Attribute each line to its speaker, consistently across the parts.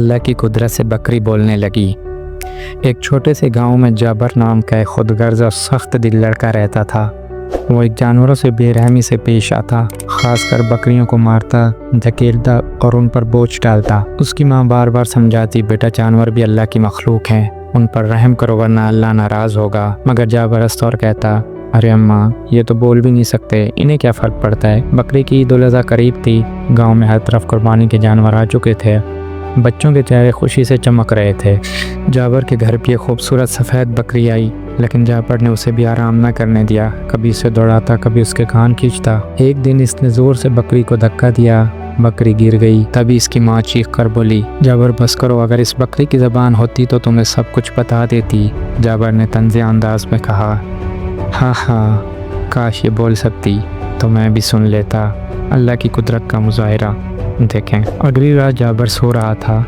Speaker 1: اللہ की कुदरत से बकरी बोलने लगी। एक छोटे से गांव में जाबर नाम का एक खुदगर्ज और सख्त दिल लड़का रहता था। वो एक जानवरों से बेरहमी से पेश आता, खासकर बकरियों को मारता, धकेलता और उन पर बोझ डालता। उसकी माँ बार बार समझाती, बेटा जानवर भी अल्लाह की मखलूक हैं, उन पर रहम करो वरना अल्लाह नाराज़ होगा। मगर जाबर हंसता और कहता, अरे अम्मा ये तो बोल भी नहीं सकते, इन्हें क्या फ़र्क पड़ता है। बकरी की ईद उल अज़हा करीब थी। गांव में हर तरफ कुर्बानी के जानवर आ चुके थे। बच्चों के चेहरे खुशी से चमक रहे थे। जाबर के घर भी एक खूबसूरत सफ़ेद बकरी आई, लेकिन जाबर ने उसे भी आराम न करने दिया। कभी उसे दौड़ाता, कभी उसके कान खींचता। एक दिन इसने ज़ोर से बकरी को धक्का दिया, बकरी गिर गई। तभी इसकी माँ चीख कर बोली, जाबर बस करो, अगर इस बकरी की ज़बान होती तो तुम्हें सब कुछ बता देती। जाबर ने तंज़े अंदाज में कहा, हाँ हाँ, काश ये बोल सकती तो मैं भी सुन लेता। अल्लाह की कुदरत का मुज़ाहिरा देखें। अगली रात जाबर सो रहा था।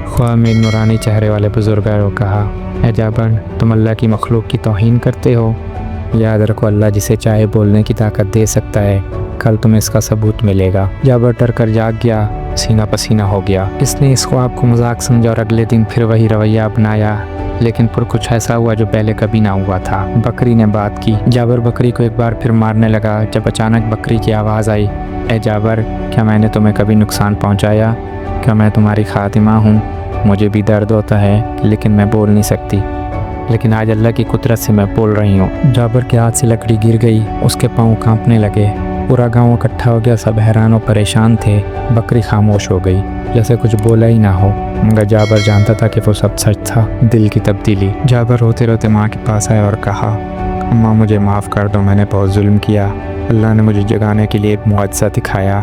Speaker 1: ख्वाब में नूरानी चेहरे वाले बुजुर्ग ने कहा, ए जाबर, तुम अल्लाह की मखलूक की तौहीन करते हो। याद रखो, अल्लाह जिसे चाहे बोलने की ताकत दे सकता है। कल तुम्हें इसका सबूत मिलेगा। जाबर डर कर जाग गया, सीना पसीना हो गया। इसने इस ख्वाब को मजाक समझा और अगले दिन फिर वही रवैया अपनाया। लेकिन फिर कुछ ऐसा हुआ जो पहले कभी ना हुआ था। बकरी ने बात की। जाबर बकरी को एक बार फिर मारने लगा जब अचानक बकरी की आवाज़ आई, ए जाबर, क्या मैंने तुम्हें कभी नुकसान पहुंचाया? क्या मैं तुम्हारी खातिमा हूँ? मुझे भी दर्द होता है लेकिन मैं बोल नहीं सकती, लेकिन आज अल्लाह की कुदरत से मैं बोल रही हूँ। जाबर के हाथ से लकड़ी गिर गई, उसके पाँव कांपने लगे। पूरा गांव इकट्ठा हो गया, सब हैरान और परेशान थे। बकरी खामोश हो गई, जैसे कुछ बोला ही ना हो। मगर जाबर जानता था कि वो सब सच था। दिल की तब्दीली। जाबर रोते रोते माँ के पास आया और कहा, अम्मा मुझे माफ़ कर दो, मैंने बहुत जुल्म किया। अल्लाह ने मुझे जगाने के लिए एक मुआज़ा दिखाया।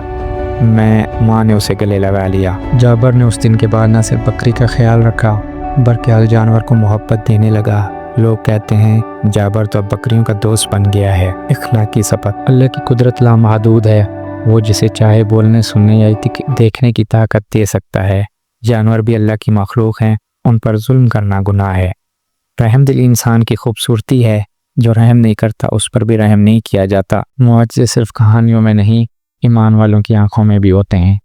Speaker 1: माँ ने उसे गले लगा लिया। जाबर ने उस दिन के बाद न सिर्फ बकरी का ख्याल रखा बल्कि हर जानवर को मोहब्बत देने लगा। लोग कहते हैं जाबर तो अब बकरियों का दोस्त बन गया है। इखलाकी शपथ। अल्लाह की कुदरत लामहदूद है। वो जिसे चाहे बोलने, सुनने या देखने की ताकत दे सकता है। जानवर भी अल्लाह की मखलूक हैं, उन पर जुल्म करना गुनाह है। रहमदिल इंसान की खूबसूरती है। जो रहम नहीं करता उस पर भी रहम नहीं किया जाता। मुआवजे सिर्फ कहानियों में नहीं, ईमान वालों की आंखों में भी होते हैं।